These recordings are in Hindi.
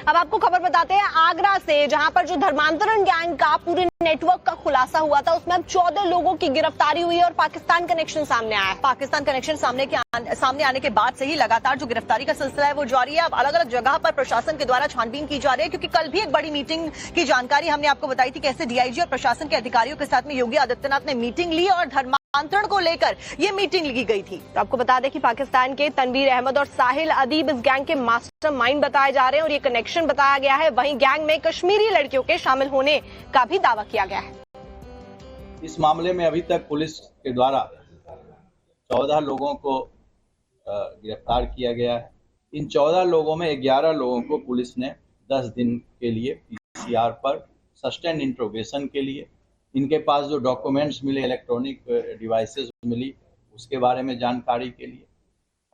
अब आपको खबर बताते हैं आगरा से, जहां पर जो धर्मांतरण गैंग का पूरे नेटवर्क का खुलासा हुआ था, उसमें अब 14 लोगों की गिरफ्तारी हुई है और पाकिस्तान कनेक्शन सामने आया है। पाकिस्तान कनेक्शन सामने आने के बाद से ही लगातार जो गिरफ्तारी का सिलसिला है वो जारी है। अब अलग अलग जगह पर प्रशासन के द्वारा छानबीन की जा रही है, क्योंकि कल भी एक बड़ी मीटिंग की जानकारी हमने आपको बताई थी, कैसे डीआईजी और प्रशासन के अधिकारियों के साथ में योगी आदित्यनाथ ने मीटिंग ली और धर्मांतरण को लेकर ये मीटिंग ली गई थी। तो आपको बता दें कि पाकिस्तान के तनवीर अहमद और साहिल अदीब इस गैंग के मास्टरमाइंड बताए जा रहे हैं और ये कनेक्शन बताया गया है। वहीं गैंग में कश्मीरी लड़कियों के शामिल होने का भी दावा किया गया है। इस मामले में अभी तक पुलिस के द्वारा 14 लोगों को गिरफ्तार किया गया है। इन 14 लोगों में 11 लोगों को पुलिस ने 10 दिन के लिए पीसीआर पर सस्टेन इंट्रोगेशन के लिए, इनके पास जो डॉक्यूमेंट्स मिले, इलेक्ट्रॉनिक डिवाइसेस मिली, उसके बारे में जानकारी के लिए,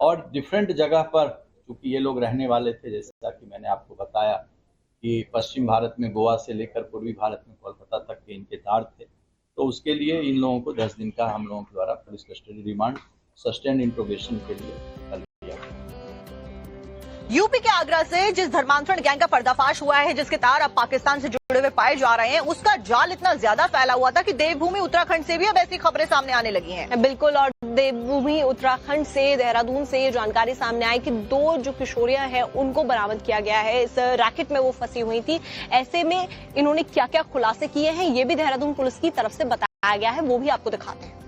और डिफरेंट जगह पर, चूँकि ये लोग रहने वाले थे, जैसा कि मैंने आपको बताया कि पश्चिम भारत में गोवा से लेकर पूर्वी भारत में कोलकाता तक के इनके तार थे, तो उसके लिए इन लोगों को 10 दिन का हम लोगों के द्वारा police custody remand sustain interrogation के लिए कर लिया। यूपी के आगरा से जिस धर्मांतरण गैंग का पर्दाफाश हुआ है, जिसके तार अब पाकिस्तान से जुड़े हुए पाए जा रहे हैं, उसका जाल इतना ज्यादा फैला हुआ था कि देवभूमि उत्तराखंड से भी अब ऐसी खबरें सामने आने लगी हैं। बिल्कुल, और देवभूमि उत्तराखंड से, देहरादून से ये जानकारी सामने आई कि 2 जो किशोरियां हैं उनको बरामद किया गया है। इस रैकेट में वो फंसी हुई थी। ऐसे में इन्होंने क्या क्या खुलासे किए हैं, ये भी देहरादून पुलिस की तरफ से बताया गया है, वो भी आपको दिखाते हैं।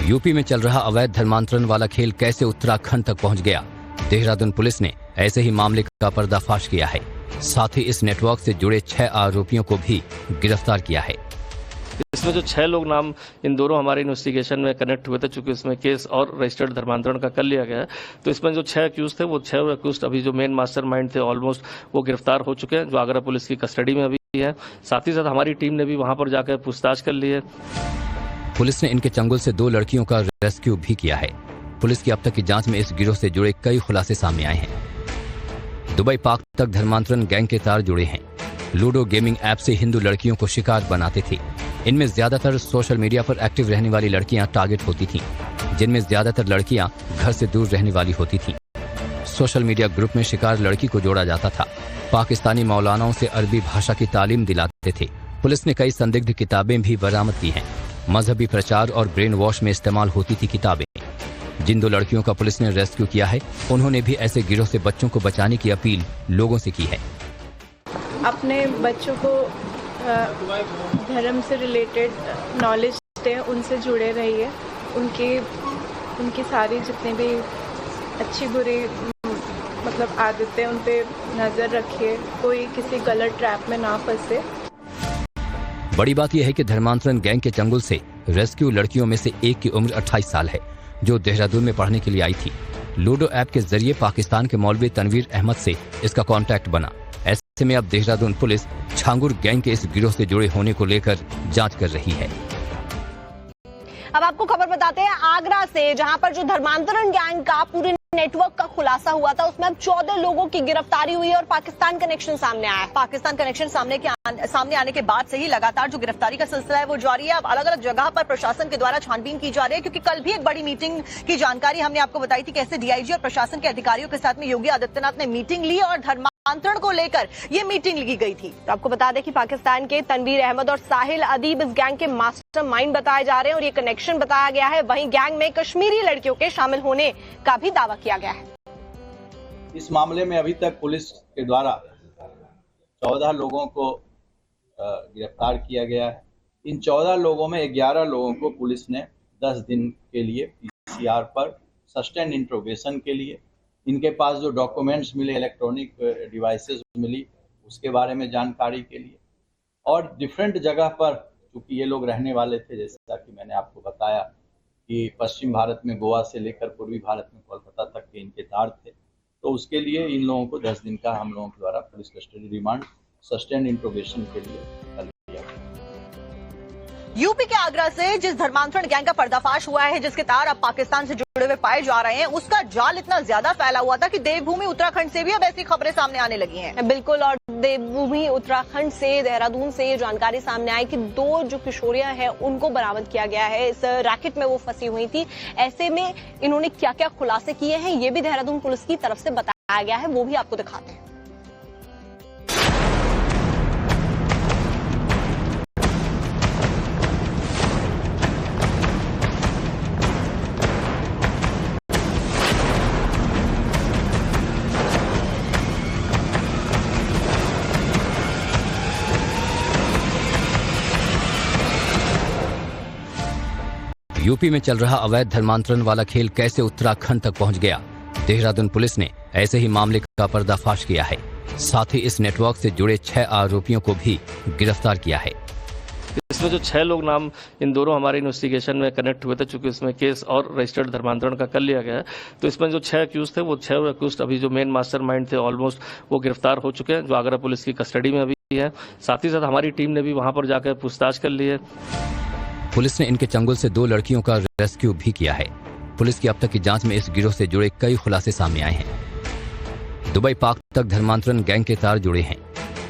यूपी में चल रहा अवैध धर्मांतरण वाला खेल कैसे उत्तराखंड तक पहुंच गया, देहरादून पुलिस ने ऐसे ही मामले का पर्दाफाश किया है। साथ ही इस नेटवर्क से जुड़े 6 आरोपियों को भी गिरफ्तार किया है। इसमें जो 6 लोग नाम, इन दोनों हमारे इन्वेस्टिगेशन में कनेक्ट हुए थे, चूंकि इसमें केस और रजिस्टर्ड धर्मांतरण का कर लिया गया है, तो इसमें जो 6 अक्यूज थे, वो 6 अक्यूज अभी जो मेन मास्टरमाइंड थे ऑलमोस्ट वो गिरफ्तार हो चुके हैं, जो आगरा पुलिस की कस्टडी में अभी है। साथ ही साथ हमारी टीम ने भी वहां पर जाकर पूछताछ कर ली है। पुलिस ने इनके चंगुल से 2 लड़कियों का रेस्क्यू भी किया है। पुलिस की अब तक की जांच में इस गिरोह से जुड़े कई खुलासे सामने आए हैं। दुबई पाक तक धर्मांतरण गैंग के तार जुड़े हैं। लूडो गेमिंग ऐप से हिंदू लड़कियों को शिकार बनाते थे। इनमें ज्यादातर सोशल मीडिया पर एक्टिव रहने वाली लड़कियां टारगेट होती थीं, जिनमें ज्यादातर लड़कियां घर से दूर रहने वाली होती थीं। सोशल मीडिया ग्रुप में शिकार लड़की को जोड़ा जाता था। पाकिस्तानी मौलानाओं से अरबी भाषा की तालीम दिलाते थे। पुलिस ने कई संदिग्ध किताबें भी बरामद की हैं। मजहबी प्रचार और ब्रेन वॉश में इस्तेमाल होती थी किताबें। जिन 2 लड़कियों का पुलिस ने रेस्क्यू किया है, उन्होंने भी ऐसे गिरोह से बच्चों को बचाने की अपील लोगों से की है। अपने बच्चों को धर्म से रिलेटेड नॉलेज दें, उनसे जुड़े रहिए, उनकी सारी जितनी भी अच्छी बुरी मतलब आदतें, उन पे नज़र रखिए, कोई किसी गलत ट्रैप में ना फंसे। बड़ी बात यह है कि धर्मांतरण गैंग के चंगुल से रेस्क्यू लड़कियों में से एक की उम्र 28 साल है, जो देहरादून में पढ़ने के लिए आई थी। लूडो ऐप के जरिए पाकिस्तान के मौलवी तनवीर अहमद से इसका कांटेक्ट बना। ऐसे में अब देहरादून पुलिस छांगुर गैंग के इस गिरोह से जुड़े होने को लेकर जांच कर रही है। अब आपको खबर बताते हैं आगरा से, जहां पर जो धर्मांतरण गैंग का पूरे नेटवर्क का खुलासा हुआ था, उसमें अब 14 लोगों की गिरफ्तारी हुई है और पाकिस्तान कनेक्शन सामने आया है। पाकिस्तान कनेक्शन सामने आने के बाद से ही लगातार जो गिरफ्तारी का सिलसिला है वो जारी है। अब अलग अलग जगह पर प्रशासन के द्वारा छानबीन की जा रही है, क्योंकि कल भी एक बड़ी मीटिंग की जानकारी हमने आपको बताई थी, कैसे डीआईजी और प्रशासन के अधिकारियों के साथ में योगी आदित्यनाथ ने मीटिंग ली और धर्मांतरण को लेकर ये मीटिंग ली गई थी। तो आपको बता दें कि पाकिस्तान के तनवीर अहमद और साहिल अदीब इस गैंग के मास्टरमाइंड बताए जा रहे हैं और ये कनेक्शन बताया गया है। वहीं गैंग में कश्मीरी लड़कियों के शामिल होने का भी दावा किया गया है। इस मामले में अभी तक पुलिस के द्वारा 14 लोगों को गिरफ्तार किया गया है। इन 14 लोगों में 11 लोगों को पुलिस ने 10 दिन के लिए पीसीआर पर सस्टेन इंट्रोगेशन के लिए, इनके पास जो डॉक्यूमेंट्स मिले, इलेक्ट्रॉनिक डिवाइसेस मिली, उसके बारे में जानकारी के लिए, और डिफरेंट जगह पर, चूँकि ये लोग रहने वाले थे, जैसा कि मैंने आपको बताया कि पश्चिम भारत में गोवा से लेकर पूर्वी भारत में कोलकाता तक के इनके तार थे, तो उसके लिए इन लोगों को 10 दिन का हम लोगों के द्वारा police custody remand sustain interrogation के लिए कर लिया। यूपी के आगरा से जिस धर्मांतरण गैंग का पर्दाफाश हुआ है, जिसके तार अब पाकिस्तान से जुड़े हुए पाए जा रहे हैं, उसका जाल इतना ज्यादा फैला हुआ था कि देवभूमि उत्तराखंड से भी अब ऐसी खबरें सामने आने लगी हैं। बिल्कुल, और देवभूमि उत्तराखंड से, देहरादून से ये जानकारी सामने आई कि 2 जो किशोरियां हैं उनको बरामद किया गया है। इस रैकेट में वो फंसी हुई थी। ऐसे में इन्होंने क्या क्या खुलासे किए हैं, ये भी देहरादून पुलिस की तरफ से बताया गया है, वो भी आपको दिखाते हैं। यूपी में चल रहा अवैध धर्मांतरण वाला खेल कैसे उत्तराखंड तक पहुंच गया, देहरादून पुलिस ने ऐसे ही मामले का पर्दाफाश किया है। साथ ही इस नेटवर्क से जुड़े 6 आरोपियों को भी गिरफ्तार किया है। इसमें जो 6 लोग नाम इन दोनों हमारे इन्वेस्टिगेशन में कनेक्ट हुए थे, चूंकि इसमें केस और रजिस्टर्ड धर्मांतरण का कर लिया गया है, तो इसमें जो 6 अक्यूज थे वो 6 अक्यूज अभी जो मेन मास्टरमाइंड थे ऑलमोस्ट वो गिरफ्तार हो चुके हैं, जो आगरा पुलिस की कस्टडी में अभी है। साथ ही साथ हमारी टीम ने भी वहां पर जाकर पूछताछ कर ली है। पुलिस ने इनके चंगुल से 2 लड़कियों का रेस्क्यू भी किया है। पुलिस की अब तक की जांच में इस गिरोह से जुड़े कई खुलासे सामने आए हैं। दुबई पाक तक धर्मांतरण गैंग के तार जुड़े हैं।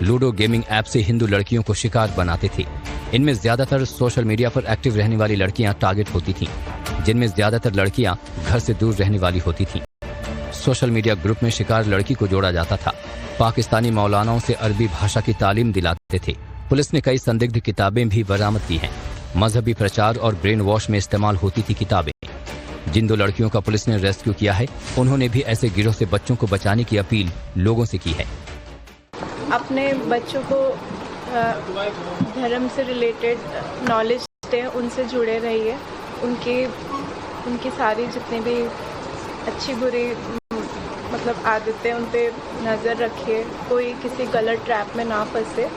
लूडो गेमिंग ऐप से हिंदू लड़कियों को शिकार बनाते थे। इनमें ज्यादातर सोशल मीडिया पर एक्टिव रहने वाली लड़कियां टारगेट होती थीं, जिनमें ज्यादातर लड़कियां घर से दूर रहने वाली होती थीं। सोशल मीडिया ग्रुप में शिकार लड़की को जोड़ा जाता था। पाकिस्तानी मौलानाओं से अरबी भाषा की तालीम दिलाते थे। पुलिस ने कई संदिग्ध किताबें भी बरामद की हैं। मजहबी प्रचार और ब्रेन वॉश में इस्तेमाल होती थी किताबें। जिन 2 लड़कियों का पुलिस ने रेस्क्यू किया है, उन्होंने भी ऐसे गिरोह से बच्चों को बचाने की अपील लोगों से की है। अपने बच्चों को धर्म से रिलेटेड नॉलेज है, उनसे जुड़े रहिए। उनकी सारी जितनी भी अच्छी बुरी मतलब आदतें, उन पे नज़र रखिए, कोई किसी गलत ट्रैप में ना फंसे।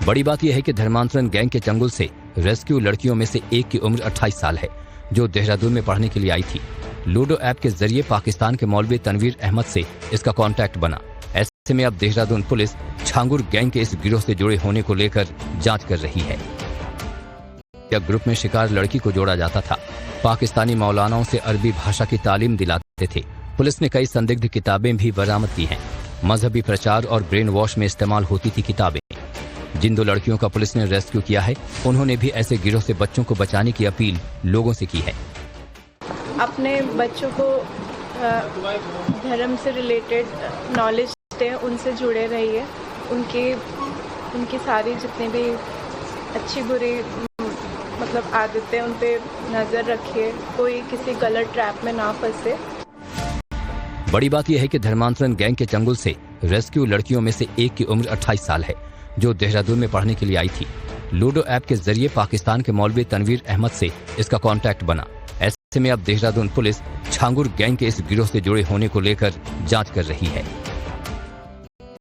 बड़ी बात यह है कि धर्मांतरण गैंग के चंगुल से रेस्क्यू लड़कियों में से एक की उम्र 28 साल है, जो देहरादून में पढ़ने के लिए आई थी। लूडो ऐप के जरिए पाकिस्तान के मौलवी तनवीर अहमद से इसका कांटेक्ट बना। ऐसे में अब देहरादून पुलिस छांगुर गैंग के इस गिरोह से जुड़े होने को लेकर जांच कर रही है। ग्रुप में शिकार लड़की को जोड़ा जाता था। पाकिस्तानी मौलानाओं से अरबी भाषा की तालीम दिलाते थे। पुलिस ने कई संदिग्ध किताबें भी बरामद की हैं। मजहबी प्रचार और ब्रेन वॉश में इस्तेमाल होती थी किताबें। जिन 2 लड़कियों का पुलिस ने रेस्क्यू किया है, उन्होंने भी ऐसे गिरोह से बच्चों को बचाने की अपील लोगों से की है। अपने बच्चों को धर्म से रिलेटेड नॉलेज है, उनसे जुड़े रहिए। उनकी सारी जितनी भी अच्छी बुरी मतलब आदतें, उन पे नज़र रखिए, कोई किसी गलत ट्रैप में ना फंसे। बड़ी बात यह है कि धर्मांतरण गैंग के चंगुल से रेस्क्यू लड़कियों में से एक की उम्र 28 साल है, जो देहरादून में पढ़ने के लिए आई थी। लूडो ऐप के जरिए पाकिस्तान के मौलवी तनवीर अहमद से इसका कांटेक्ट बना। ऐसे में अब देहरादून पुलिस छांगुर गैंग के इस गिरोह से जुड़े होने को लेकर जांच कर रही है।